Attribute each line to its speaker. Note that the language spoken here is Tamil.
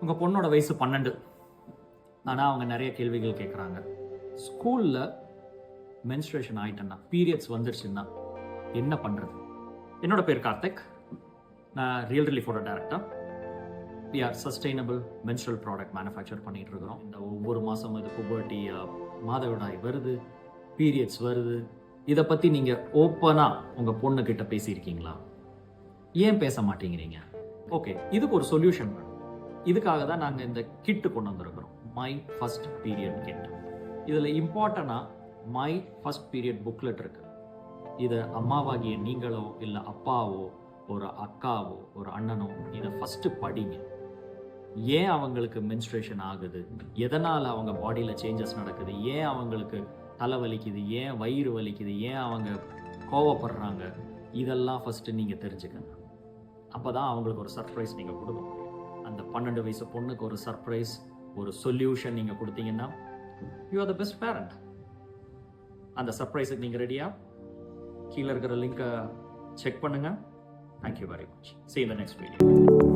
Speaker 1: உங்கள் பொண்ணோட வயசு 12, ஆனால் அவங்க நிறைய கேள்விகள் கேட்குறாங்க. ஸ்கூலில் மென்ஸ்ட்ரேஷன் ஆகிட்டேன்னா, பீரியட்ஸ் வந்துருச்சுன்னா என்ன பண்ணுறது? என்னோட பேர் கார்த்திக், நான் ரியல் ரிலீஃபோட director. We are sustainable menstrual product manufacture பண்ணிகிட்டு இருக்கிறோம். இந்த ஒவ்வொரு மாதம் இது புபர்ட்டி, மாதவிடாய் வருது, பீரியட்ஸ் வருது, இதை பற்றி நீங்கள் ஓப்பனாக உங்கள் பொண்ணுக்கிட்ட பேசியிருக்கீங்களா? ஏன் பேச மாட்டேங்கிறீங்க? ஓகே, இதுக்கு ஒரு சொல்யூஷன் வேணும். இதுக்காக தான் நாங்கள் இந்த கிட்டு கொண்டு வந்திருக்கிறோம், மை ஃபர்ஸ்ட் பீரியட் கிட். இதில் இம்பார்ட்டண்டாக மை ஃபர்ஸ்ட் பீரியட் புக்லெட் இருக்கு. இதை அம்மாவாகிய நீங்களோ இல்லை அப்பாவோ ஒரு அக்காவோ ஒரு அண்ணனோ இதை ஃபஸ்ட்டு படிங்க. ஏன் அவங்களுக்கு மென்ஸ்ட்ரேஷன் ஆகுது, எதனால் அவங்க பாடியில் சேஞ்சஸ் நடக்குது, ஏன் அவங்களுக்கு தலை வலிக்குது, ஏன் வயிறு வலிக்குது, ஏன் அவங்க கோவப்படுறாங்க, இதெல்லாம் ஃபஸ்ட்டு நீங்கள் தெரிஞ்சுக்கங்க. அப்போ தான் அவங்களுக்கு ஒரு சர்ப்ரைஸ் நீங்கள் கொடுக்க முடியும். அந்த 12 வயசு பொண்ணுக்கு ஒரு சர்ப்ரைஸ், ஒரு சொல்யூஷன் நீங்கள் கொடுத்தீங்கன்னா you are the best parent. அந்த சர்ப்ரைஸுக்கு நீங்கள் ரெடியா? கீழே இருக்கிற லிங்கை செக் பண்ணுங்கள். Thank you very much. See you in the next video.